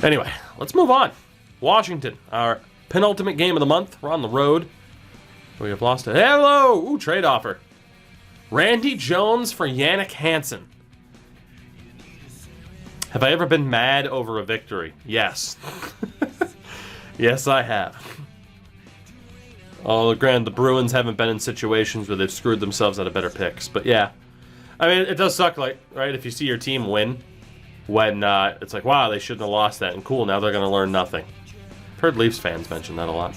Anyway, let's move on. Washington, our penultimate game of the month. We're on the road. We have lost it. Hello! Ooh, trade offer. Randy Jones for Yannick Hansen. Have I ever been mad over a victory? Yes. Yes, I have. Oh, granted, the Bruins haven't been in situations where they've screwed themselves out of better picks. But yeah. I mean, it does suck, like, right, if you see your team win, when it's like, wow, they shouldn't have lost that. And cool, now they're going to learn nothing. I've heard Leafs fans mention that a lot.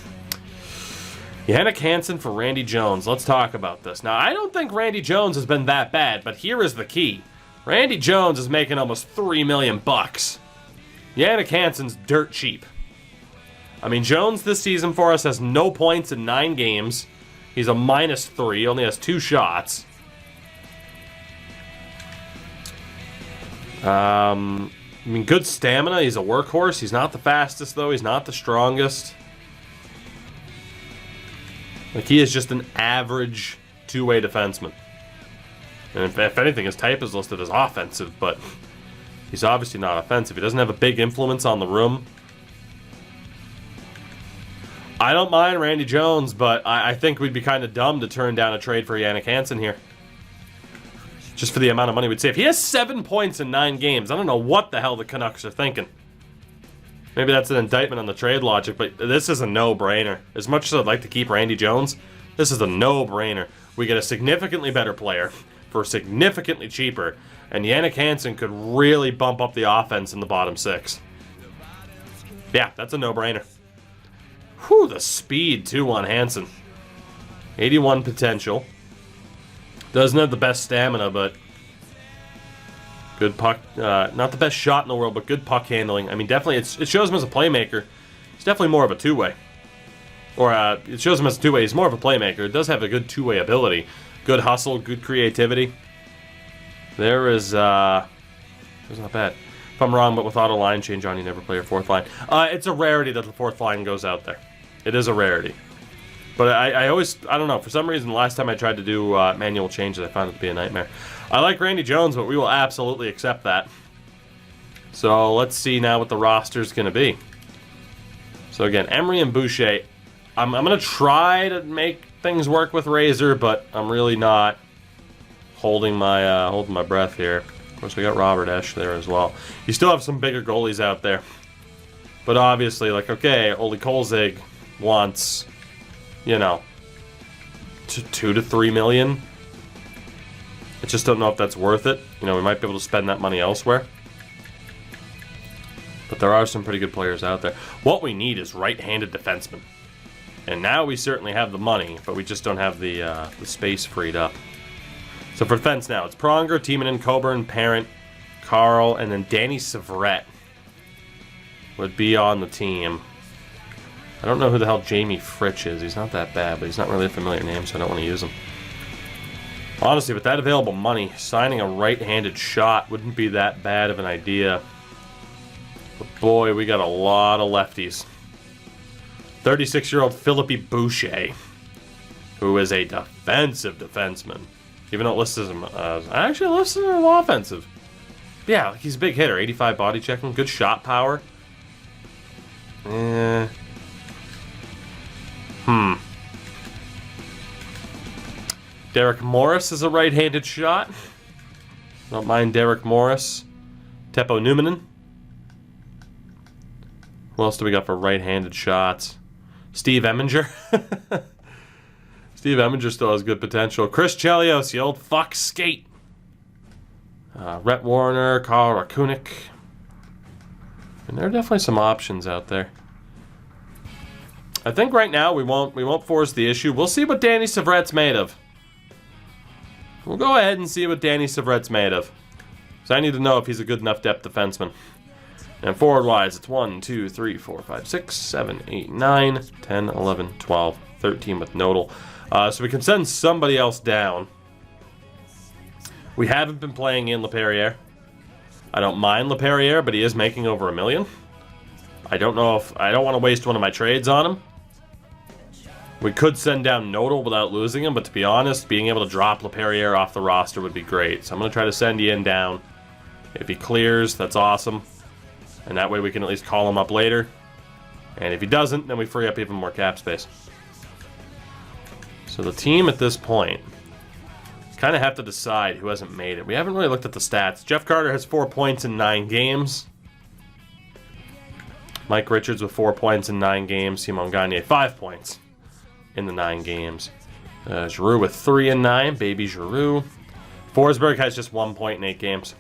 Yannick Hansen for Randy Jones. Let's talk about this. Now, I don't think Randy Jones has been that bad, but here is the key. Randy Jones is making almost $3 million. Yannick Hansen's dirt cheap. I mean, Jones this season for us has no points in 9 games. He's a -3, only has 2 shots. I mean, good stamina. He's a workhorse. He's not the fastest, though. He's not the strongest. Like, he is just an average two-way defenseman. And if anything, his type is listed as offensive, but he's obviously not offensive. He doesn't have a big influence on the room. I don't mind Randy Jones, but I think we'd be kind of dumb to turn down a trade for Yannick Hansen here. Just for the amount of money we'd save. He has 7 points in 9 games. I don't know what the hell the Canucks are thinking. Maybe that's an indictment on the trade logic, but this is a no-brainer. As much as I'd like to keep Randy Jones, this is a no-brainer. We get a significantly better player for significantly cheaper, and Yannick Hansen could really bump up the offense in the bottom 6. Yeah, that's a no-brainer. Whew, the speed, too, on Hansen. 81 potential. Doesn't have the best stamina, but good puck. Not the best shot in the world, but good puck handling. I mean, definitely, it shows him as a playmaker. He's definitely more of a two-way. Or it shows him as a two-way. He's more of a playmaker. It does have a good two-way ability. Good hustle, good creativity. There is, it's not bad. If I'm wrong, but with auto line change on, you never play your 4th line. It's a rarity that the 4th line goes out there. It is a rarity. But I always, I don't know, for some reason, the last time I tried to do manual changes, I found it to be a nightmare. I like Randy Jones, but we will absolutely accept that. So let's see now what the roster's going to be. So again, Emery and Boucher. I'm going to try to make things work with Razor, but I'm really not holding my breath here. Of course, we got Robert Esch there as well. You still have some bigger goalies out there. But obviously, like, okay, Ole Kolzig wants, you know, $2 to $3 million. I just don't know if that's worth it. You know, we might be able to spend that money elsewhere. But there are some pretty good players out there. What we need is right-handed defensemen. And now we certainly have the money, but we just don't have the space freed up. So for defense now, it's Pronger, Timonen, Coburn, Parent, Carl, and then Danny Severette would be on the team. I don't know who the hell Jamie Fritsch is. He's not that bad, but he's not really a familiar name, so I don't want to use him. Honestly, with that available money, signing a right-handed shot wouldn't be that bad of an idea. But boy, we got a lot of lefties. 36-year-old Philippe Boucher, who is a defensive defenseman. Even though it lists him as... Actually, it lists him as offensive. Yeah, he's a big hitter. 85 body checking. Good shot power. Derek Morris is a right-handed shot. Don't mind Derek Morris. Teppo Numminen. Who else do we got for right-handed shots? Steve Eminger. Steve Eminger still has good potential. Chris Chelios, the old fuck skate. Rhett Warner, Carl Rakunik. And there are definitely some options out there. I think right now we won't force the issue. We'll see what Danny Severette's made of. We'll go ahead and see what Danny Severette's made of. So I need to know if he's a good enough depth defenseman. And forward-wise, it's 1, 2, 3, 4, 5, 6, 7, 8, 9, 10, 11, 12, 13 with Nodal. So we can send somebody else down. We haven't been playing in LaPerriere. I don't mind LaPerriere, but he is making over $1 million. I don't know if... I don't want to waste one of my trades on him. We could send down Nodal without losing him, but to be honest, being able to drop LaPerriere off the roster would be great. So I'm going to try to send Ian down. If he clears, that's awesome. And that way we can at least call him up later. And if he doesn't, then we free up even more cap space. So the team at this point, kind of have to decide who hasn't made it. We haven't really looked at the stats. Jeff Carter has 4 points in 9 games. Mike Richards with 4 points in 9 games. Simon Gagne, 5 points in the 9 games. Giroux with 3 in 9. Baby Giroux. Forsberg has just 1 point in 8 games.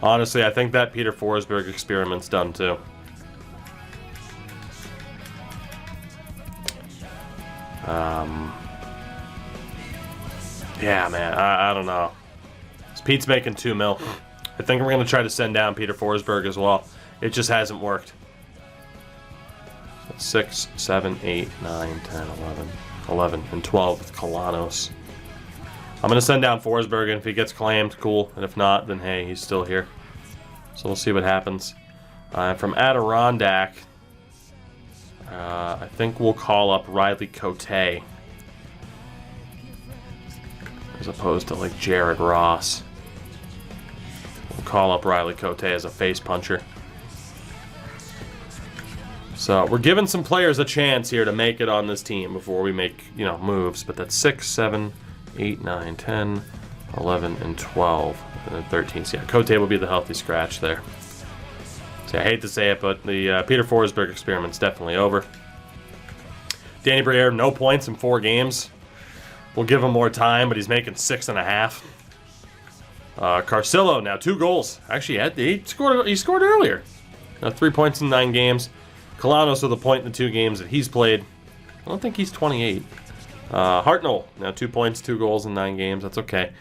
Honestly, I think that Peter Forsberg experiment's done too. Yeah, man, I don't know. Pete's making $2 million. I think we're going to try to send down Peter Forsberg as well. It just hasn't worked. 6, 7, 8, 9, 10, 11, and 12 with Kalanos. I'm going to send down Forsberg, and if he gets claimed, cool. And if not, then hey, he's still here. So we'll see what happens. From Adirondack, I think we'll call up Riley Cote, as opposed to like Jared Ross. We'll call up Riley Cote as a face puncher. So we're giving some players a chance here to make it on this team before we make, you know, moves. But that's 6, 7, 8, 9, 10, 11, and 12, and then 13. So yeah, Cote will be the healthy scratch there. So I hate to say it, but the Peter Forsberg experiment's definitely over. Danny Briere, no points in 4 games. We'll give him more time, but he's making 6.5. Carcillo now 2 goals. Actually, he scored earlier. 3 points in 9 games. Kalanos with a point in the 2 games that he's played. I don't think he's 28. Hartnell now 2 points, 2 goals in 9 games. That's okay.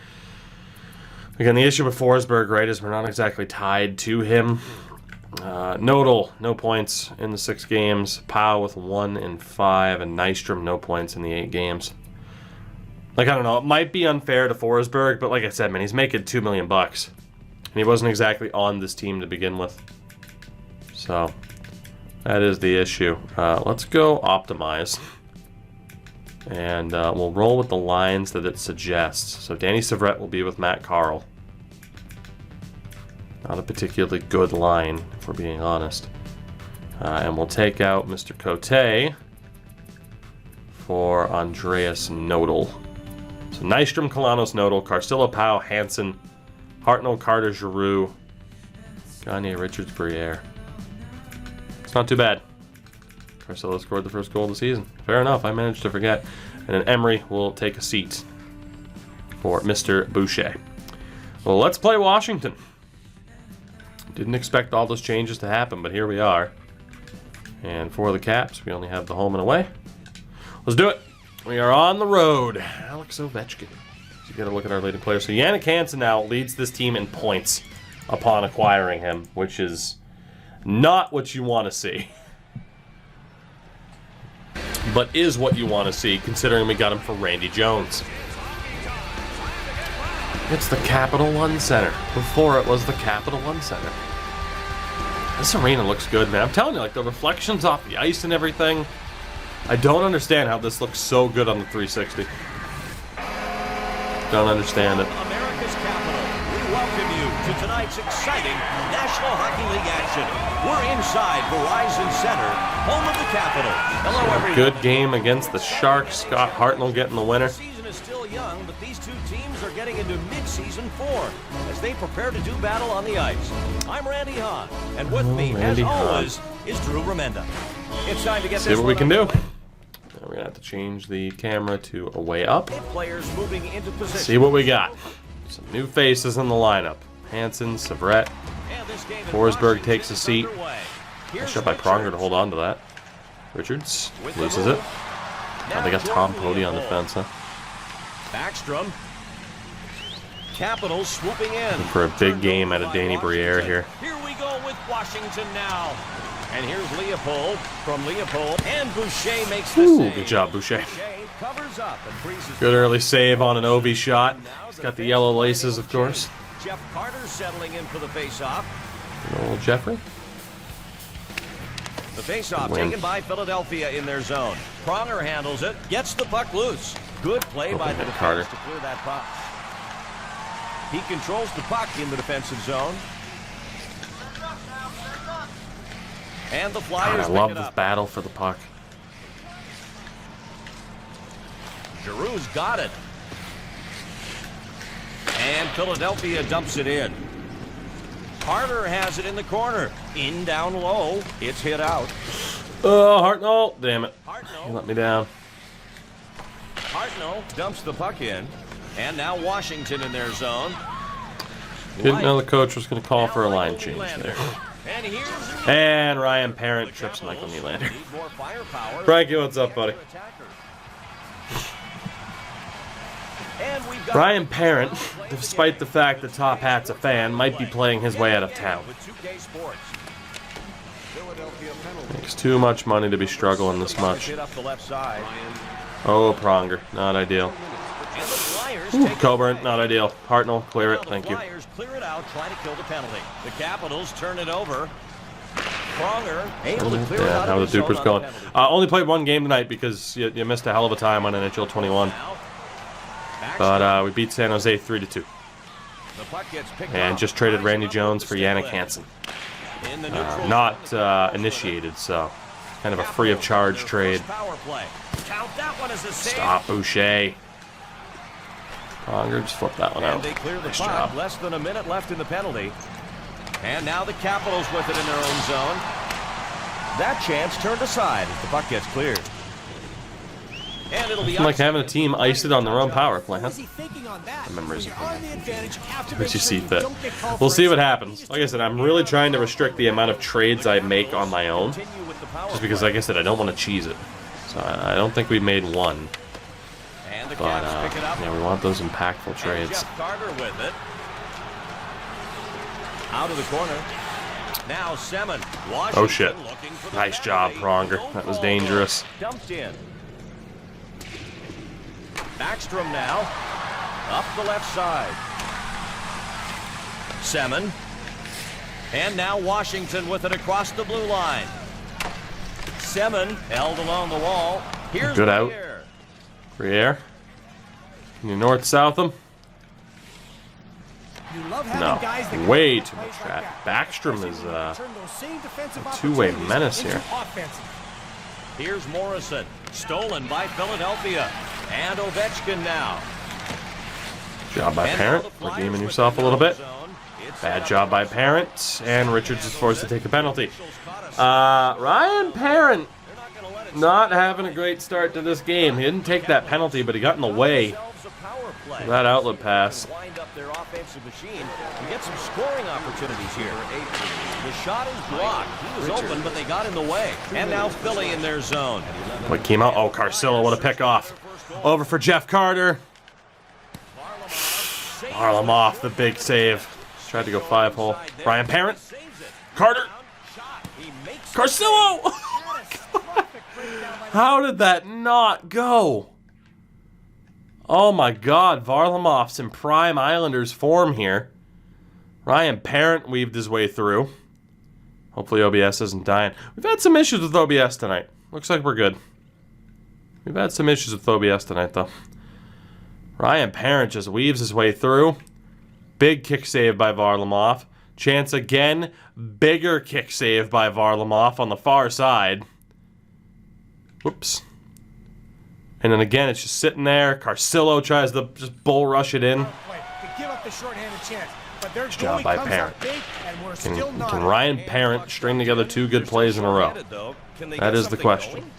Again, the issue with Forsberg, right, is we're not exactly tied to him. Nodal, no points in the 6 games. Powell with 1 in 5, and Nystrom, no points in the 8 games. Like, I don't know, it might be unfair to Forsberg, but like I said, man, he's making $2 million. And he wasn't exactly on this team to begin with. So, that is the issue. Let's go optimize. And we'll roll with the lines that it suggests. So Danny Savrett will be with Matt Carl. Not a particularly good line, if we're being honest. And we'll take out Mr. Cote for Andreas Nodal. So Nystrom, Kalanos, Nodal, Carcillo, Powell, Hansen, Hartnell, Carter, Giroux, Gagne, Richards, Briere. It's not too bad. Carcillo scored the first goal of the season. Fair enough, I managed to forget. And then Emery will take a seat for Mr. Boucher. Well, let's play Washington. Didn't expect all those changes to happen, but here we are. And for the Caps, we only have the home and away. Let's do it. We are on the road. Alex Ovechkin. You got to look at our leading players. So Jannik Hansen now leads this team in points upon acquiring him, which is not what you want to see. But is what you want to see, considering we got him for Randy Jones. It's the Capital One Center. Before it was the Capital One Center. This arena looks good, man. I'm telling you, like, the reflections off the ice and everything. I don't understand how this looks so good on the 360. Don't understand it. America's capital, we welcome you to tonight's exciting National Hockey League action. We're inside Verizon Center, home of the Capital. Hello, everyone. Good game against the Sharks. Scott Hartnell getting the winner. The season is still young, but these two teams are getting into mid-season form as they prepare to do battle on the ice. I'm Randy Hahn, and with me, as always, is Drew Remenda. It's time to get see what we can do. We're going to have to change the camera to a way up. Players moving into position. See what we got. Some new faces in the lineup. Hansen, Savrett. Forsberg takes a seat. Nice shot by Pronger to hold on to that. Richards loses it. Now they got Tom Pody on defense, huh? Backstrom. Capitals swooping in. Looking for a big game out of Danny Briere here. Here we go with Washington now. And here's Leopold from Leopold. And Boucher makes the save. Good job, Boucher. Boucher covers up and freezes. Good early save on an Ovi shot. He's got the yellow laces, of course. Jeff Carter settling in for the faceoff. Good old Jeffrey. The faceoff taken by Philadelphia in their zone. Pronger handles it, gets the puck loose. Good play by the defense to clear that puck. He controls the puck in the defensive zone. And the God, Flyers I love pick it this up. battle for the puck. Giroux's got it. And Philadelphia dumps it in. Carter has it in the corner. In down low. It's hit out. Oh, Hartnell. Damn it. You Hartnell. let me down. Hartnell dumps the puck in. And now Washington in their zone. Didn't know the coach was going to call for a line change there. And here's And Ryan Parent trips Michael Nylander. Need more firepower. Frankie, what's up, buddy? And we've got Ryan Parent, despite the fact that Top Hat's a fan, might be playing his way out of town. with 2K Sports. Makes too much money to be struggling this much. Hit up the left side. Oh, Pronger, not ideal. And the Flyers Ooh, take Coburn, not ideal. Hartnell, clear it, thank you. The Flyers clear it out, trying to kill the penalty. The Capitals turn it over. Pronger able to clear it Yeah, out. how the of his zone Dupers on going. penalty. Only played one game tonight because you missed a hell of a time on NHL 21. Now, But we beat San Jose 3-2. the puck gets picked And up. just traded Randy Jones for Yannick Hansen. In the neutral Not initiated, so kind of a free of charge trade. Power play. Count that one as a save. Stop Boucher. Pronger, just flip that one And out. they clear the Nice puck. job. Less than a minute left in the penalty. And now the Capitals with it in their own zone. That chance turned aside as the puck gets cleared. And it'll be Like having a team iced it on their own power play, huh? What is he thinking on that? The memories When of you're on the advantage, you have to As make you sure see you fit. don't get called We'll for see what extra. happens. Like I said, I'm really trying to restrict the amount of trades I make on my own. Continue with the power Just because, play. like I said, I don't want to cheese it. So I don't think we made one. And the But, Caps pick it up. yeah, we want those impactful And trades. Jeff Carter with it. Out of the corner. Now Semin. Washington Oh, shit. looking for the Nice job, penalty. Pronger. No That was call. dangerous. Dumped in. Backstrom now. Up the left side. Semin. And now Washington with it across the blue line. Semin held along the wall. Here's Good out. Briere. Briere. Can you north-south them? You love having No. guys that Way can too play much like traffic. that. Backstrom is Especially when you turn those same defensive a two-way opportunities menace into here. offensive. Here's Morrison. Stolen by Philadelphia. And Ovechkin now. Job by And now Parent. the Flyers Redeeming with yourself a the little bit. zone. It's Bad set job up by the Parent. And Richards is forced to take a penalty. officials. Ryan Parent They're not gonna let it not having a great start to this game. He didn't take that penalty, but he got in the way. themselves a power play. That outlet pass. Wind up their offensive machine and get some scoring opportunities here. The shot is blocked. He was open, but they got in the way. And now Philly in their zone. What came out? Oh, Carcillo, what a pick off. Over for Jeff Carter. Varlamov, the big save. Tried to go 5-hole. Ryan Parent. Carter. Carcillo! How did that not go? Oh my God, Varlamov's in prime Islanders form here. Ryan Parent weaved his way through. Hopefully OBS isn't dying. We've had some issues with OBS tonight. Looks like we're good. We've had some issues with OBS tonight, though. Ryan Parent just weaves his way through. Big kick save by Varlamov. Chance again. Bigger kick save by Varlamov on the far side. Whoops. And then again, it's just sitting there. Carcillo tries to just bull rush it in. They give up the shorthanded chance, but their job goalie by comes Parent. up big, and we're still not. Can Ryan Parent string together two good plays in a row? That is the question.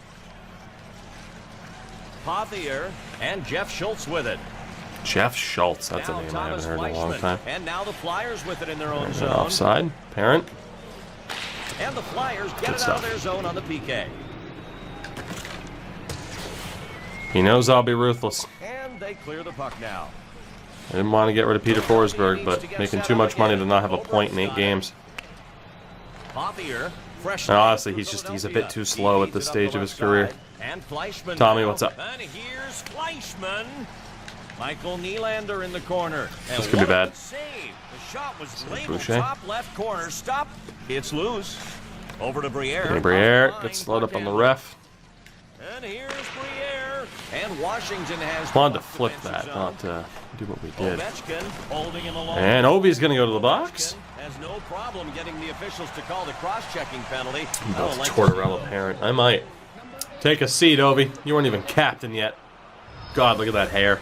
Pothier and Jeff Schultz with it. Jeff Schultz. That's a Now name I Thomas haven't heard in a long Weissman. time. And now the Flyers with it in their own Is it zone. offside? Parent. And the Flyers get it out stuff. of their zone on the PK. He knows I'll be ruthless. And they clear the puck now. I didn't want to get rid of Peter Forsberg, but making too much money to not have a point in 8 games. Pothier, fresh. And honestly, he's a bit too slow at this stage of his career. And Fleischmann Tommy, now. what's up? And here's Fleischmann. Michael Nylander in the corner. And This could be what a bad. good save. The shot was labeled Boucher. top left corner. Stop. It's loose. Over to Briere. Hey, Briere Line, gets slowed up on the puck ref. And here's Briere. And Washington has. Wanted to flip that, not do what we did. Ovechkin holding him along. And Ovi's going to go to the box. Has no problem getting the officials to call the cross-checking penalty. That's Tortorella parent. I might. Take a seat, Ovi. You weren't even captain yet. God, look at that hair.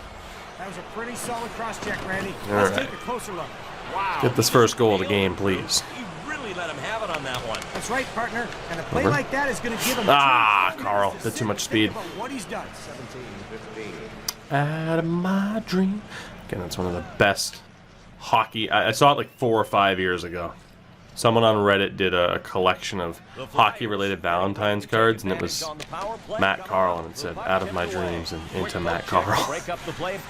That was a pretty solid cross-check, Randy. All Let's right. take a closer look. Wow. Get this first goal of the game, please. He really let him have it on that one. That's right, partner. And a play Over. like that is going to give him Carl. Bit too much speed. Think about what he's done. 17-15. Out of my dream. Again, that's one of the best hockey. I saw it like 4 or 5 years ago. Someone on Reddit did a collection of hockey-related Valentine's cards, and it was Matt Carl, and it said, "Out of my dreams," and into Matt Carl.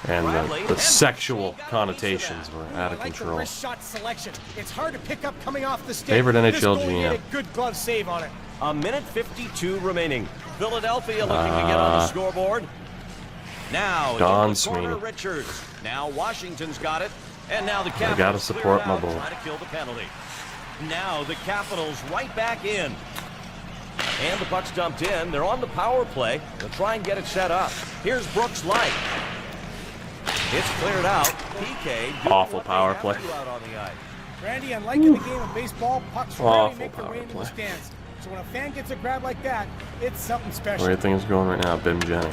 And the sexual connotations were out of control. Wrist shot selection. It's hard to pick up coming off the stick. Favorite NHL This goalie GM. made a good glove save on it. A minute 52 remaining. Philadelphia looking to get on the scoreboard. Now, Don in the corner, Sweeney. Richards. Now Washington's got it. And now the Capitals gotta support clear it my out, boy. trying to kill the penalty. Now the Capitals right back in. And the puck's dumped in. They're on the power play. They'll try and get it set up. Here's Brooks Light. It's cleared out. PK. doing Awful what they power have play. to do out on the ice. Randy, unlike in the game of baseball, pucks rarely Awful make their power way into play. the stands. So when a fan gets a grab like that, it's something special. Where things going right now, Bim Jenny.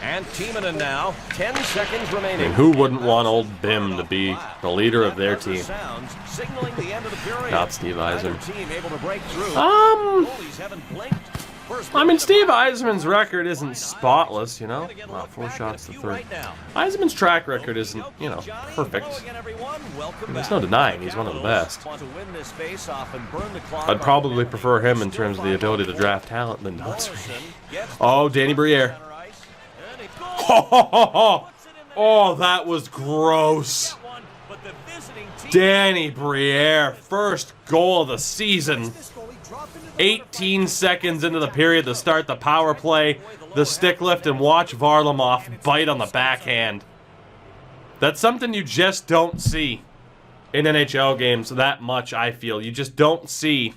And Timonen now. 10 seconds I remaining. mean, who wouldn't want old Bim to be the leader of their team? Sounds signaling the end of the period. Not Steve Neither Yzerman. team able to break through. Um, Goalies haven't blinked. First I mean, pitch to Steve the puck. Yzerman's record isn't spotless, you know? Wow, 4 shots to 3. Yzerman's track record isn't, you know, perfect. There's no denying he's one of the best. I'd probably prefer him in terms of the ability to draft talent than Don Sweeney. Oh, Danny Briere. Oh, that was gross. Danny Briere, first goal of the season. 18 seconds into the period to start the power play, the stick lift, and watch Varlamov bite on the backhand. That's something you just don't see in NHL games that much, I feel. You just don't see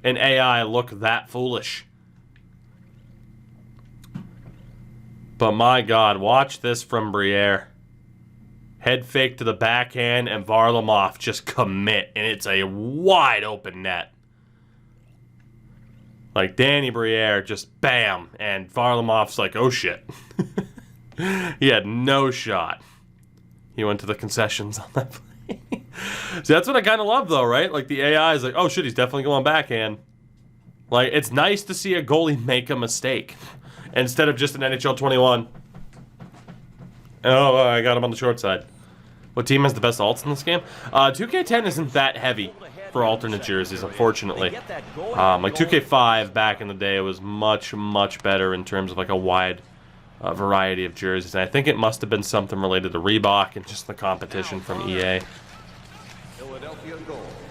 an AI look that foolish. But my God, watch this from Briere. Head fake to the backhand, and Varlamov just commit, and it's a wide open net. Like, Danny Briere just bam, and Varlamov's like, oh shit. He had no shot. He went to the concessions on that play. See, that's what I kind of love, though, right? Like, the AI is like, oh shit, he's definitely going backhand. Like, it's nice to see a goalie make a mistake instead of just an NHL 21. Oh, I got him on the short side. What team has the best alts in this game? 2K10 isn't that heavy for alternate jerseys, unfortunately. Like 2K5 back in the day was much, much better in terms of like a wide variety of jerseys. And I think it must have been something related to Reebok and just the competition from EA.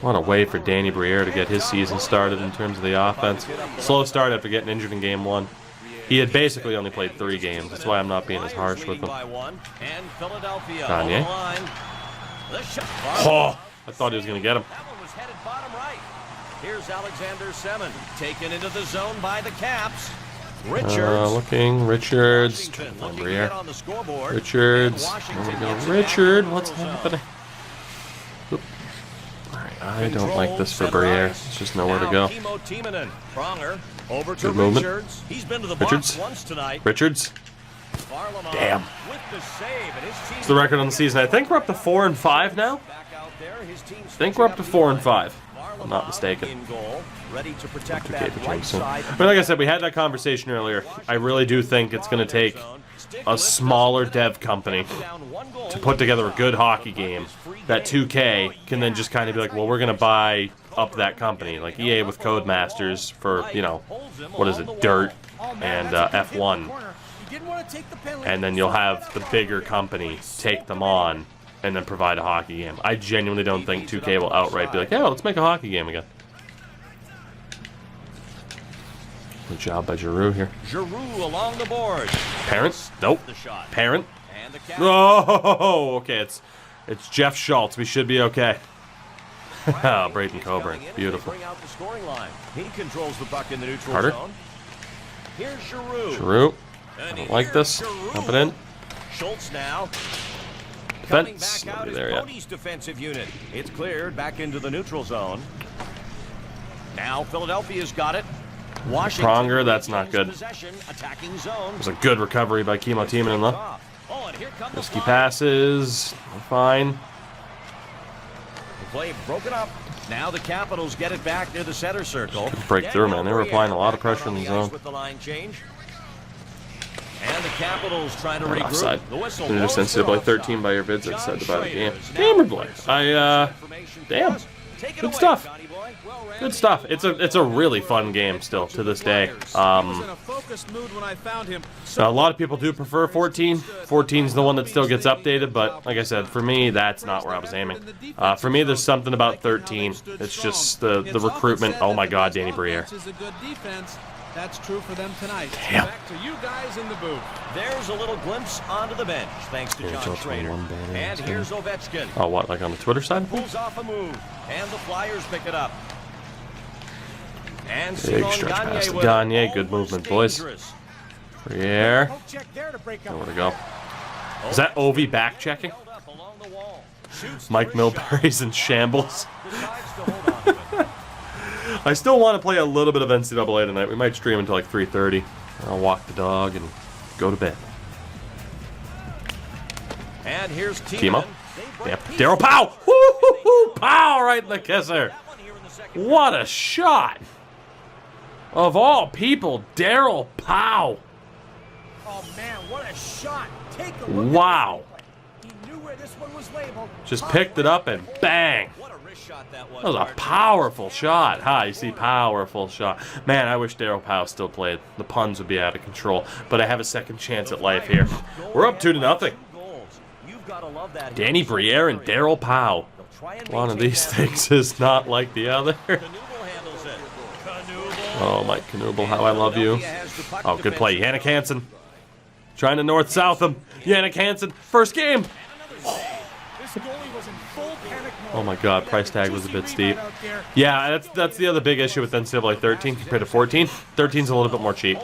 What a way for Danny Briere to get his season started in terms of the offense. Slow start after getting injured in Game 1. He had basically only played 3 games. That's why I'm not being as harsh with him. Kanye. Oh, I thought he was going to get him. That one was headed bottom right. Here's Alexander Semin, taken into the zone by the Caps. Richards. Looking, Richards. Washington Trying to looking to Briere. get on the scoreboard. Richards. And There we Washington go. gets it Richard, after what's the close happening? out. Oop. Alright, I don't like this for Briere. There's just nowhere to go. Now Timo Timonen. Pronger over to Good movement. Richards. He's been to the Richards. box once tonight. Richards. Varlamov Damn. with the save, and his team It's the record on the season. I think we're up to 4 and 5 now. back out there. His team I think we're up to 4 and 5. If I'm not mistaken. in goal, ready to protect 2K that to right change soon. side. But like I said, we had that conversation earlier. I really do think it's going to take a smaller dev company to put together a good hockey game that 2K can then just kind of be like, well, we're going to buy up that company. Like EA with Codemasters for, you know, what is it, Dirt and F1. He didn't want to take the penalty. And then you'll have the bigger company take them on and then provide a hockey game. I genuinely don't think 2K will outright be like, yeah, let's make a hockey game again. Good job by Giroux here. Giroux along the board. Parent? Nope. The shot. Parent? And the cap. Oh, okay. It's Jeff Schultz. We should be okay. Braden Coburn. Beautiful. Bring out the scoring line. He controls the puck in the neutral Carter? zone. Here's Giroux. Giroux. And I don't like here's this. Giroux. Dump it in. Schultz now. defense. Coming back out Nobody is there yet. Cody's defensive unit. It's cleared back into the neutral zone. Now Philadelphia's got it. Washington. Pronger, that's not good. Possession, attacking zone. It was a good recovery by Kimo Timonen, though. Oh, and here come Risky the passes. Fine. The play broken up. Now the Capitals get it back near the center circle. Break through, man. They were applying a lot of pressure in the zone. With the line change. And the Capitals trying to regroup. Offside. The whistle Introduced blows for NCAA 13 offside. by your vids. I said about the game. Schrader is Gamer now boy. information for Damn. us. Take it Good away, stuff. Johnny boy. Well, Randy, Good stuff. It's a really fun game still to this day. He was in a focused mood when I found him. A lot of people do prefer 14. 14's the one that still gets updated, but like I said, for me, that's not where I was aiming. For me, there's something about 13. It's just the recruitment. Oh my God, Danny Briere. Is a good defense. That's true for them tonight. Damn. Back to you guys in the booth. There's a little glimpse onto the bench thanks to John Schrader. And here's Ovechkin. Oh, what, like on the Twitter side? Pulls off a move, and the Flyers pick it up. And Big Simon stretch Gagne pass to with Gagne. it. Good Almost movement, boys. dangerous. Briere. Poke check there to break up. Nowhere to go. Is that Ovi back checking? Held up along the wall. Shoots Mike the first shot. Milbury's in shambles. Decides to hold on to it. I still want to play a little bit of NCAA tonight. We might stream until like 3:30. I'll walk the dog and go to bed. And here's Timo. Timo. Yep. Daryl Powell. Woo-hoo-hoo. Powell right in the kisser. What a shot. Of all people, Daryl Powell. Oh man, what a shot! Take a look. Wow. At the replay. He knew where this one was labeled. Just picked it up and bang. What a wrist shot that was. That was a Archie. powerful shot. Hi, you see, powerful shot. Man, I wish Daryl Powell still played. The puns would be out of control. But I have a second chance at life here. We're up 2-0. You've got to love that. Danny Briere and Daryl Powell. One of these things is not like the other. Knuble handles it. Knuble. Oh, Mike Knuble, how I love you. Oh, good play. Yannick Hansen. Trying to north-south him. Yannick Hansen. First game. This goalie was in full panic mode. Oh, my God. Price tag was a bit Juicy steep. rebound out there. Yeah, that's the other big issue with NCAA 13 compared to 14. 13's a little bit more cheap.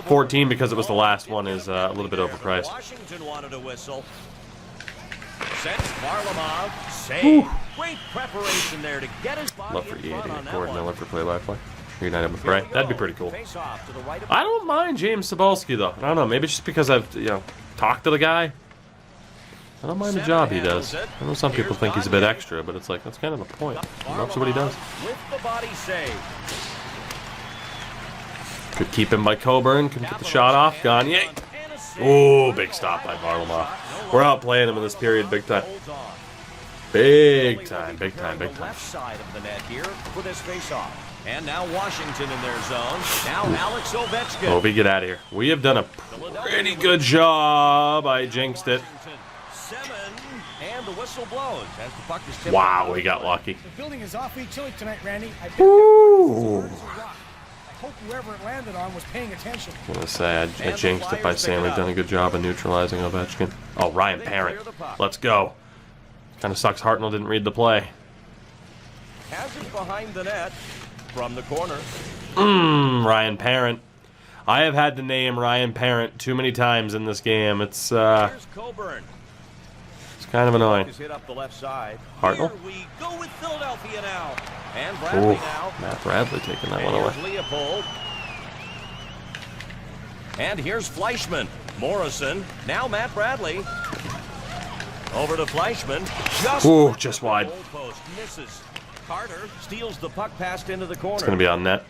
14, because it was the last one, is a little bit overpriced. Washington wanted a whistle. Sends Varlamov. Save. Great preparation there to get his body Love for in EA front to on get that Gordon one. Miller for play-by-play. Reunite him with Here Ray. we That'd be go. pretty cool. Face off to the right of I don't mind James Cebulski, though. I don't know. Maybe it's just because I've, talked to the guy. I don't mind the job he does. I know some people think he's a bit extra, but it's like, that's kind of the point. He loves what he does. With the body save. Could keep him by Coburn. Couldn't get the shot off. Gagne. Oh, big stop by Varlamov. We're outplaying him in this period big time. Big time, big time, big time. Left side of the net here for this face-off. And now Washington in their zone. Now Alex Ovechkin. Ovi, get out of here. We have done a pretty good job. I jinxed it. 7, and the whistle blows as the puck is tipped. Wow, we got lucky. The building is awfully chilly tonight, Randy. I bet Ooh. that was a rock. I hope whoever it landed on was paying attention. I'm gonna say I jinxed it by saying we've done a good job of neutralizing Ovechkin. Oh, Ryan Parent. Let's go. Kind of sucks Hartnell didn't read the play. Has it behind the net from the corner. Ryan Parent. I have had to name Ryan Parent too many times in this game. It's Here's Coburn. kind of annoying. Is hit up the left side. Hartnell? Here we go with Philadelphia now. And Bradley Ooh, now. Matt Bradley taking that one And away. here's Leopold. And here's Fleischman. Morrison. Now Matt Bradley. Over to Fleischman. Just wide. Goalpost misses. Carter steals the puck passed into the corner. It's gonna be on net.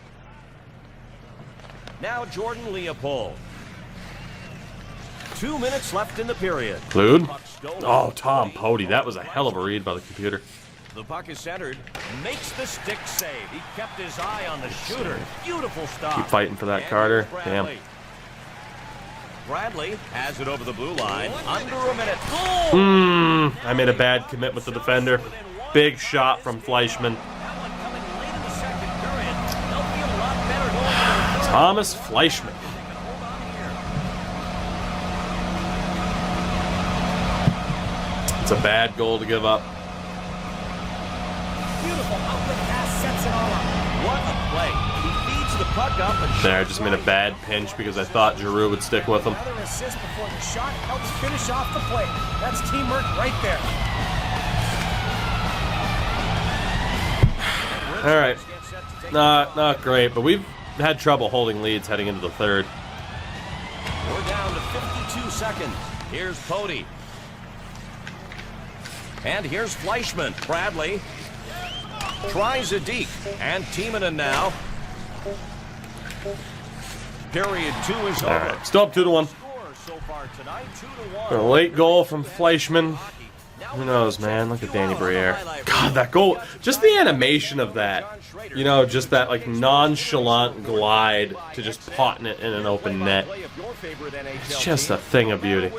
Now Jordan Leopold. 2 minutes left in the period. Clued. Puck stolen. Oh, Tom Pody. That was a hell of a read by the computer. The puck is centered. Makes the stick save. He kept his eye on the shooter. Beautiful stop. Keep fighting for that, And Carter. here's Damn. Bradley. Bradley has it over the blue line. Under a minute. Goal! I made a bad commit with the defender. Big shot from Fleischman. That one coming late in the second period. They'll feel a lot better going into the third. Thomas Fleischman. They can hold on here. It's a bad goal to give up. Beautiful outlet pass sets it all up. What a play. He feeds the puck up and There, I just made a bad pinch because I thought Giroux would stick with him. Another assist before the shot helps finish off the play. That's teamwork right there. All right, not great, but we've had trouble holding leads heading into the third. We're down to 52 seconds. Here's Pody. And here's Fleischmann. Bradley tries a deke. And Timonen now. Period 2 is over. All right, still up 2-1. So far tonight, 2-1. A late goal from Fleischmann. Who knows, man? Look at Danny Briere. God, that goal. Just the animation of that. You know, just that, like, nonchalant glide to just potting it in an open net. It's just a thing of beauty.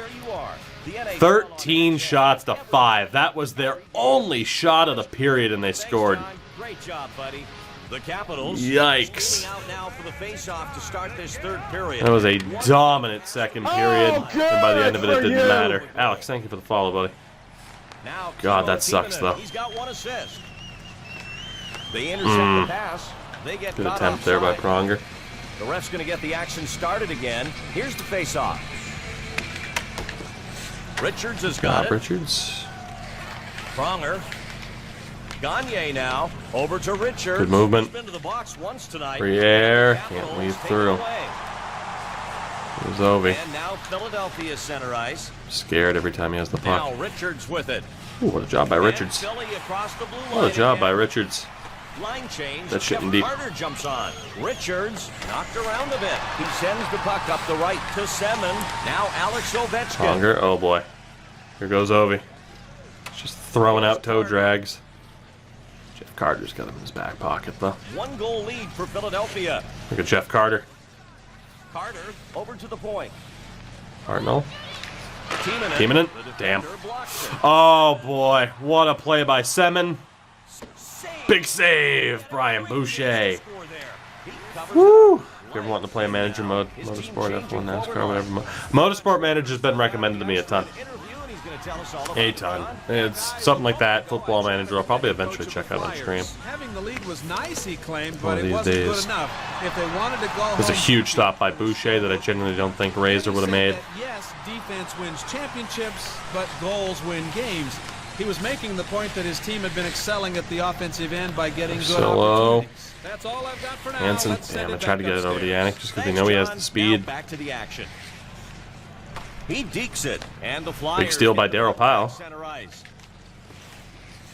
13 shots to 5. That was their only shot of the period, and they scored. Great job, buddy. The Capitals. Yikes. Out now for the face-off to start this third period. That was a dominant second period, and by the end of it, it didn't matter. Alex, thank you for the follow, buddy. Now, God, that sucks, though. He's got 1 assist. They intercept the pass. They get Good caught attempt there by offside. Pronger. The ref's going to get the action started again. Here's the face-off. Richards has got Bob it. Richards. Pronger. Gagne now over to Richards. Good movement. He's been to the box once tonight. Briere can't Capitals weave take it through. away. There's Ovi. And now Philadelphia center ice. Scared every time he has the Now puck. Richards with it. Ooh, what a job by Richards. And Philly across the blue line What a job by again. Richards. Line change. That's shitting Jeff deep. Carter jumps on. Richards knocked around a bit. He sends the puck up the right to Semin. Now Alex Ovechkin. Pronger, oh boy. Here goes Ovi. Just throwing out toe drags. Jeff Carter's got him in his back pocket, though. 1 goal lead for Philadelphia. Look at Jeff Carter. Carter over to the point. Cardinal. Timonen. Timonen? The Damn. defender blocks it. Oh boy, what a play by Semin. Save. Big save, Brian Boucher. Score there. He covers Woo! it. If you ever want to play manager mode, His team Motorsport, changing F1, forward NASCAR, whatever. line. Motorsport Manager's been recommended to me a ton. Interview, and he's gonna tell us all about A it. ton. It's something like that. Football Manager, I'll probably eventually check out on stream. Having the lead was nice, he claimed, One but of it these wasn't days. good enough. If they wanted to go There's a home huge beating, stop by Boucher that I genuinely don't think Razor would have made. That, yes, defense wins championships, but goals win games. He was making the point that his team had been excelling at the offensive end by getting good Solo. opportunities. That's all I've got for now. Hansen, Let's send damn, I it tried to back get it over to upstairs. Yannick just because we Thanks, know he has John. the speed. Now back to the action. He dekes it, and the Flyers. Big steal by get the Darryl puck Powell. center ice.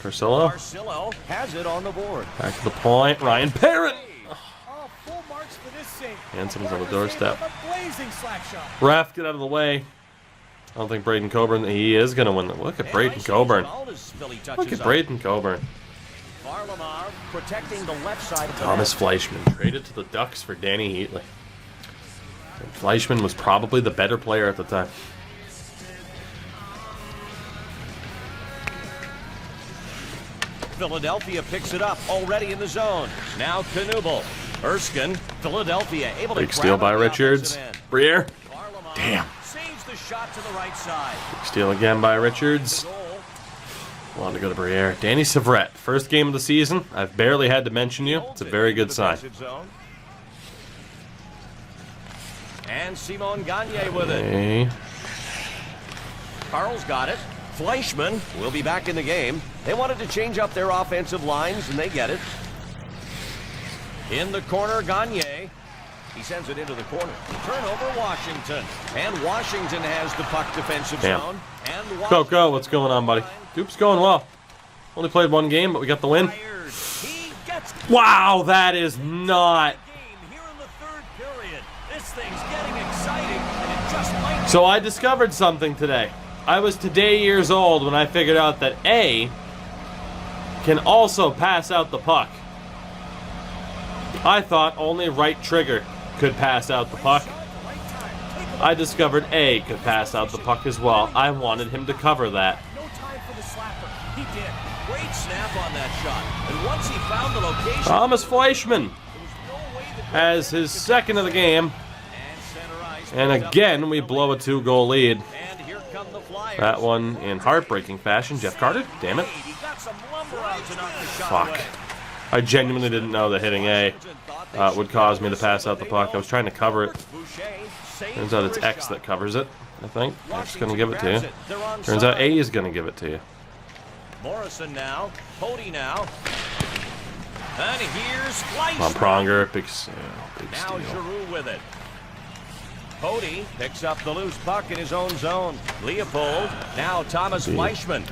Carcillo, Marcillo has it on the board. back to the point. Ryan Parent. Oh, full marks for this save. Hansen's on the doorstep. A blazing slap shot. Ref, get out of the way. I don't think Braden Coburn, he is going to win. Look at Braden Coburn. Look at Braden Coburn. Varlamov protecting the left side of the Thomas net. Fleischmann traded to the Ducks for Danny Heatley. And Fleischmann was probably the better player at the time. Philadelphia picks it up already in the zone. Now Knuble. Erskine. Philadelphia able to Big grab steal it by on the Richards. offensive end. Briere. Varlamov Damn. saves the shot to the right side. Big steal again by Richards. Goal. Wanted to go to Briere. Danny Severette, first game of the season. I've barely had to mention you. It's a very good sign. Defensive zone. And Simon Gagne with it. Okay. Carl's got it. Fleischmann will be back in the game. They wanted to change up their offensive lines, and they get it. In the corner, Gagne. He sends it into the corner. Turnover, Washington. And Washington has the puck defensive Damn. zone. And Coco, what's going on, buddy? Doop's going well. Only played one game, but we got the win. He gets Wow, that is not... game here in the third period. This thing's getting exciting, and it just might. So I discovered something today. I was today years old when I figured out that A can also pass out the puck. I thought only right trigger could pass out the puck. I discovered A could pass out the puck as well. I wanted him to cover that. No time for the slapper. He did. Great snap on that shot. And once he found the location, Thomas Fleischmann there was no way that has his second of the game. and center ice And picked up again, we blow a 2-goal lead. And here come the Flyers. That one in heartbreaking fashion. Jeff Carter, damn it. He got some lumber out to knock the shot Fuck. away. I genuinely didn't know that hitting A would cause me to pass out the puck. I was trying to cover it. Turns out it's X that covers it, I think. X is going to give it to you. Turns out A is going to give it to you. Morrison now. Cody now. And here's Fleischman. Come on, Pronger. Big Now steal. Giroux with it. Cody picks up the loose puck in his own zone. Leopold. Now Thomas Fleischman.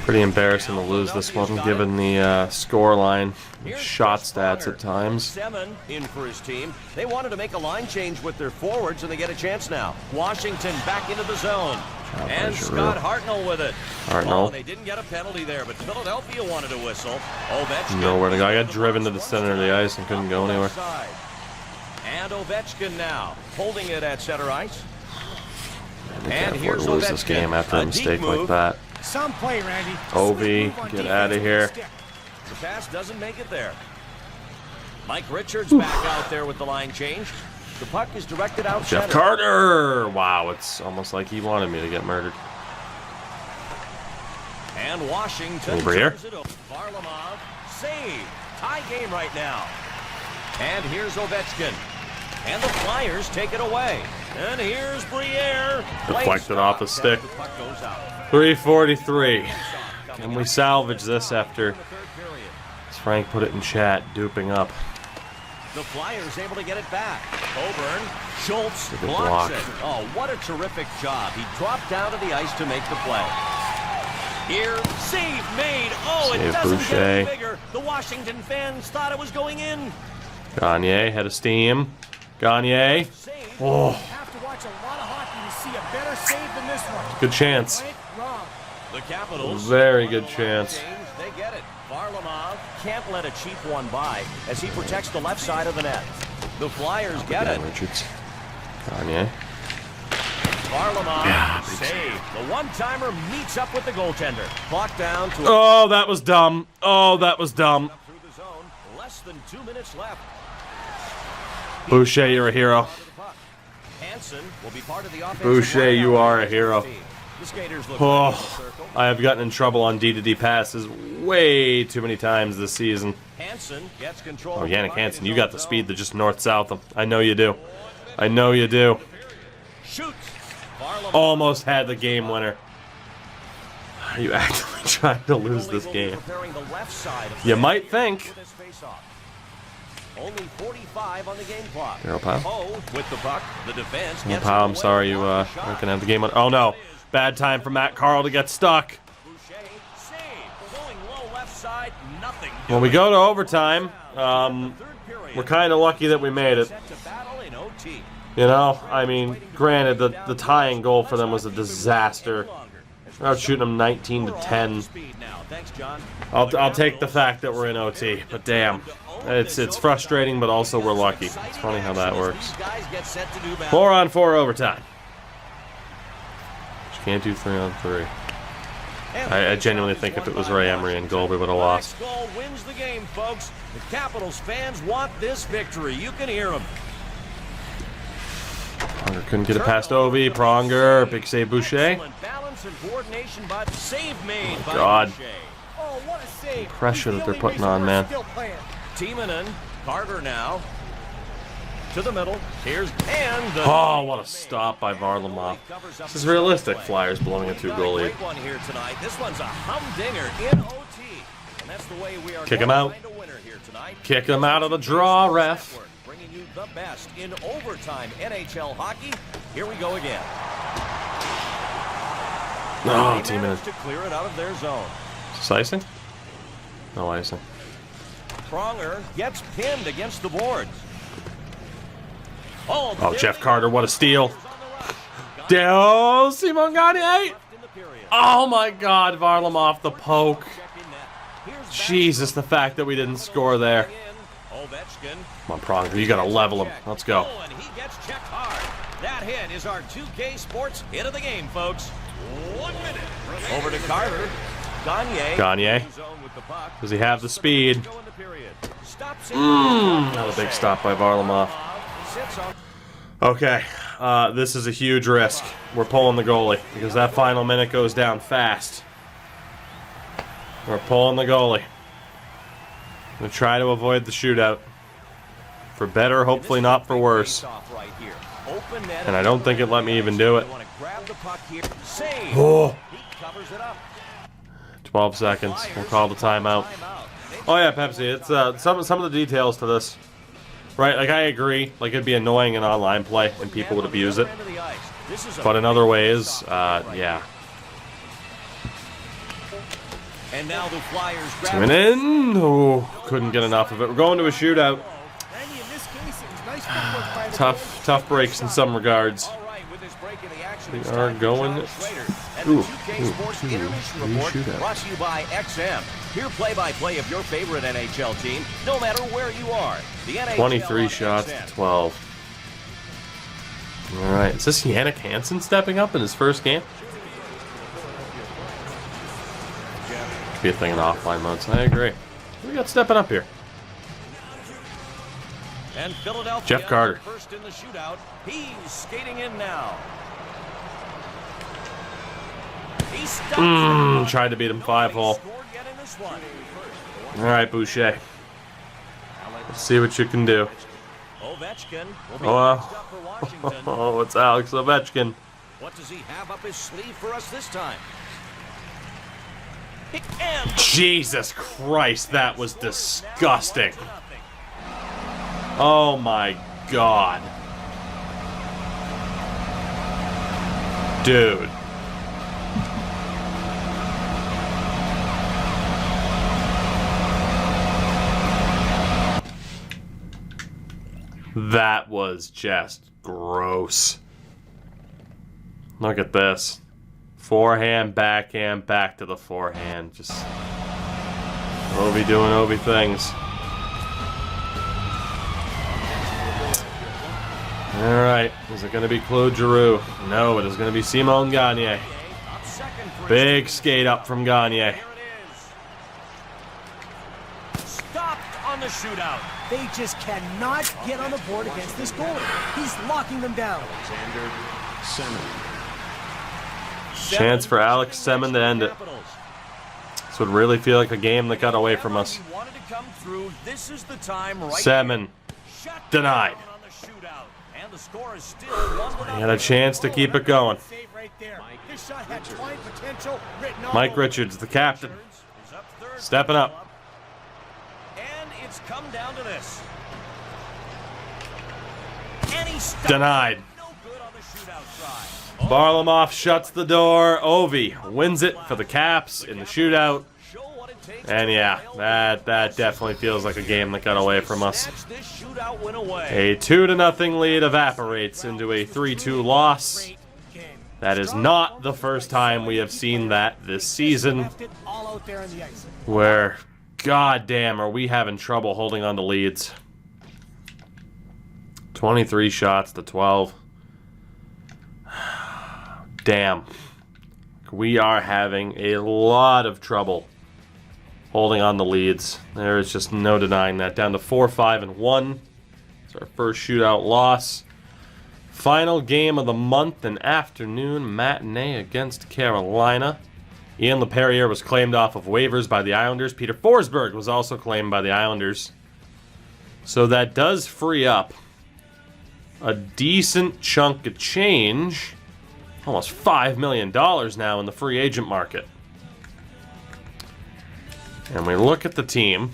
Pretty embarrassing to lose this one, given the score line, shot stats at times. Semen in for his team. They wanted to make a line change with their forwards, and they get a chance now. Washington back into the zone. And Scott Hartnell with it. Hartnell. Oh, they didn't get a penalty there, but Philadelphia wanted to whistle. Ovechkin. Nowhere to go. I got driven to the center of the ice and couldn't go anywhere. And Ovechkin now holding it at center ice. They can't afford to lose this game after a mistake like that. Some play, Randy. Ovi, get out of here. The pass doesn't make it there. Mike Richards back out there with the line change. The puck is directed out Jeff center. Carter! Wow, it's almost like he wanted me to get murdered. And Washington Over here. turns it over. Varlamov save. Tie game right now. And here's Ovechkin. And the Flyers take it away. And here's Briere. Deflected off the stick. The puck goes out. 3:43. Can we salvage this after, as Frank put it in chat, duping up? The Flyers able to get it back. Coburn, Schultz Good blocks block. it. Oh, what a terrific job. He dropped down to the ice to make the play. Here, save made. Oh, it Save doesn't Boucher. get any bigger. The Washington fans thought it was going in. Gagne, head of steam. Gagne. Save. Oh, You have to watch a lot of hockey to see a better save than this one. good chance. Right? Wrong. The Capitals. Very good chance. They get it. Varlamov can't let a cheap one by as he protects the left side of the net. The Flyers get it. Again, Richards. Gagne. Varlamov save. The one-timer meets up with the goaltender. Clock down to Oh, that was dumb. Oh, that was dumb. through the zone. Less than 2 minutes left. Boucher, you're a hero. Hansen will be part of the offensive Boucher, lineup. you are a hero. The skaters look Oh, ready in the circle. I have gotten in trouble on D-to-D passes way too many times this season. Hansen gets control. Oh, of the Yannick puck in Hansen, his you got own the zone. speed to just north-south them. I know you do. I know you do. Shoots. Varlamov. Almost had the game winner. Are you actively trying to lose this game? Preparing the left side of You the might think. with his face-off. Only 45 on the game clock. Hero Pyle. Oh, with the puck, the defense Oh, gets Pal, it I'm away. sorry you Blocked the aren't shot. going to have the game on. Oh, no. Bad time for Matt Carl to get stuck. Boucher, save. Going low left side, nothing. When we go to overtime, Third period. we're kind of lucky that we made it. Set to battle in OT. You know, I mean, granted, the tying goal for them was a disaster. I was shooting them 19 to 10. Speed now. Thanks, John. I'll take the fact that we're in OT, but damn, it's frustrating, but also we're lucky. It's funny how that works. These guys get set to do battle. 4-on-4 overtime. You can't do 3-on-3. I genuinely think if it was Ray Emery and goal, we would have lost. The next goal wins the game, folks. The Capitals fans want this victory. You can hear them. Pronger couldn't get it past Ovi. Pronger, big save Boucher. Excellent balance and coordination, but save made by God. Boucher. Oh, what a save. Pressure He's that the they're only putting reason on, we're man. still playing. Timonen, Carter now. To the middle. Here's and the Oh, what a stop by Varlamov. This is realistic. Flyers blowing a 2-goal lead. Great one here tonight. This one's a humdinger in OT. And that's the way we are Kick going him to out. find a winner here tonight. Kick him out of the draw, ref. Network, bringing you the best in overtime NHL hockey. Here we go again. No, They team managed in. to clear it out of their zone. Is this icing? No icing. Pronger gets pinned against the boards. Oh, Jeff Carter, what a steal. Del Simon Gagne. Oh my God, Varlamov the poke. Jesus, the fact that we didn't score there. Ovechkin. Come on, Pronger, you gotta level him. Let's go. Oh, and he gets checked hard. That hit is our 2K Sports hit of the game, folks. 1 minute. Over to Carter. Gagne. Zone with the puck. Does he have the speed? Go in the period. Stops it. Not a big stop by Varlamov. Sits on. Okay, this is a huge risk. We're pulling the goalie because that final minute goes down fast. We're pulling the goalie. Gonna try to avoid the shootout. For better, hopefully not for worse. And I don't think it let me even do it. Oh. 12 seconds. We'll call the timeout. Oh yeah, Pepsi. It's some of the details to this. Right, like I agree. Like it'd be annoying in online play and people would abuse it. But in other ways, yeah. And now the Flyers Coming in. Oh, couldn't get enough of it. We're going to a shootout. Tough breaks in some regards. We are going. Shootout. Brought to you by XM. Hear play-by-play of your favorite NHL team, no matter where you are. The NHL 23 shots to 12. All right, is this Yannick Hansen stepping up in his first game? Could be a thing in offline modes. I agree. Who we got stepping up here? And Philadelphia, Jeff Carter. First in the shootout. He's skating in now. He stops Tried to beat him 5-hole. All right, Boucher. Let's see what you can do. Ovechkin will be Oh, next up for Washington. oh, it's Alex Ovechkin. What does he have up his sleeve for us this time? And Jesus Christ, that was disgusting. Oh my God. Dude. That was just gross. Look at this. Forehand, backhand, back to the forehand. Just Ovi doing Ovi things. Alright, is it going to be Claude Giroux? No, it is going to be Simon Gagne. Big skate up from Gagne. stopped on the shootout. They just cannot get on the board against this goalie. He's locking them down. Chance for Alex Semin to end it. This would really feel like a game that got away from us. Semin denied. He had a chance to keep it going. Mike Richards, the captain, stepping up. And it's come down to this. Denied. Varlamov shuts the door. Ovi wins it for the Caps in the shootout. And yeah, that definitely feels like a game that got away from us. A 2-0 lead evaporates into a 3-2 loss. That is not the first time we have seen that this season. Where, goddamn, are we having trouble holding on to leads. 23 shots to 12. Damn. We are having a lot of trouble holding on to leads. There is just no denying that. Down to 4-5-1. It's our first shootout loss. Final game of the month, an afternoon matinee against Carolina. Ian LePerriere was claimed off of waivers by the Islanders. Peter Forsberg was also claimed by the Islanders. So that does free up a decent chunk of change. Almost $5 million now in the free agent market. And we look at the team.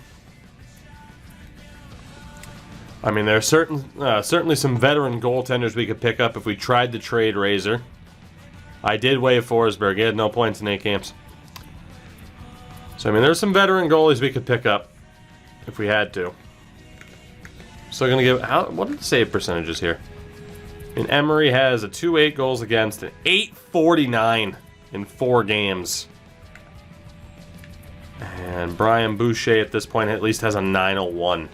I mean, there are certainly some veteran goaltenders we could pick up if we tried to trade Razor. I did waive Forsberg. He had no points in 8 games. So, I mean, there's some veteran goalies we could pick up if we had to. So, going to give... what are the save percentages here? And Emery has a 2.8 goals against, an 8.49 in 4 games. And Brian Boucher at this point at least has a 9.01.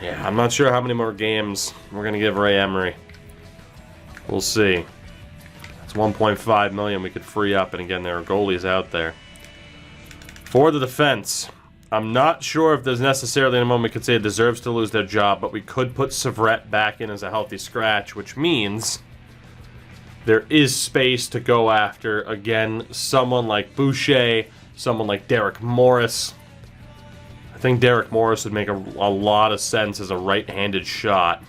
Yeah, I'm not sure how many more games we're going to give Ray Emery. We'll see. It's $1.5 million we could free up, and again, there are goalies out there. For the defense, I'm not sure if there's necessarily anyone we could say deserves to lose their job, but we could put Severette back in as a healthy scratch, which means there is space to go after, again, someone like Boucher, someone like Derek Morris. I think Derek Morris would make a lot of sense as a right-handed shot.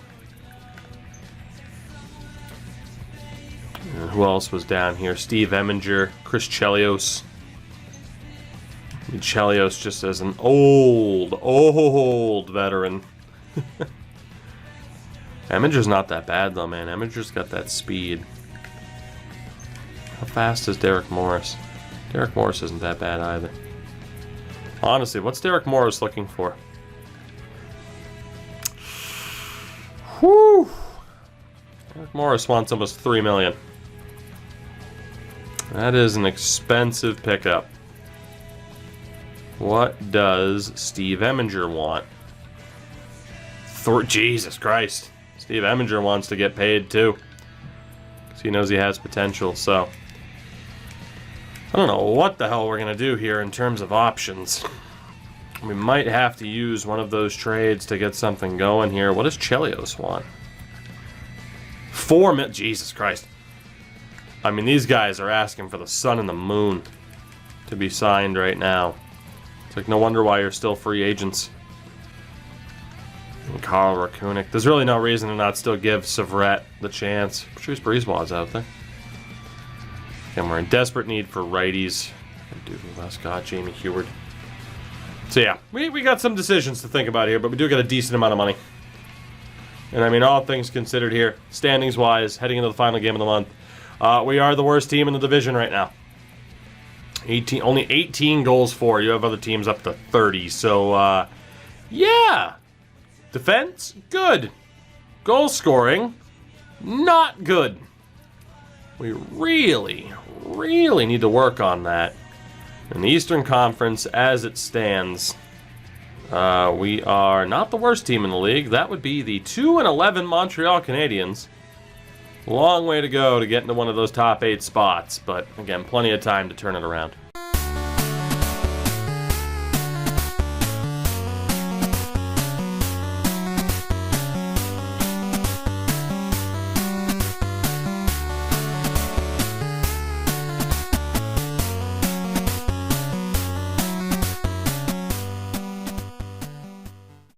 And who else was down here? Steve Eminger, Chris Chelios. Chelios just as an old veteran. Eminger's not that bad, though, man. Eminger's got that speed. How fast is Derek Morris? Derek Morris isn't that bad either. Honestly, what's Derek Morris looking for? Whew! Derek Morris wants almost $3 million. That is an expensive pickup. What does Steve Eminger want? Jesus Christ. Steve Eminger wants to get paid too. Because he knows he has potential, so. I don't know what the hell we're going to do here in terms of options. We might have to use one of those trades to get something going here. What does Chelios want? $4 million. Jesus Christ. I mean, these guys are asking for the sun and the moon to be signed right now. It's like, no wonder why you're still free agents. And Carl Rakunik. There's really no reason to not still give Savret the chance. Patrice Brisebois out there. And we're in desperate need for righties. Dude, Westcott, Jamie Heward. So yeah, we got some decisions to think about here, but we do get a decent amount of money. And I mean, all things considered here, standings-wise, heading into the final game of the month, we are the worst team in the division right now. Only 18 goals for. You have other teams up to 30. So, yeah. Defense, good. Goal scoring, not good. We really need to work on that. In the Eastern Conference, as it stands, we are not the worst team in the league. That would be the 2-11 Montreal Canadiens. Long way to go to get into one of those top 8 spots, but again, plenty of time to turn it around.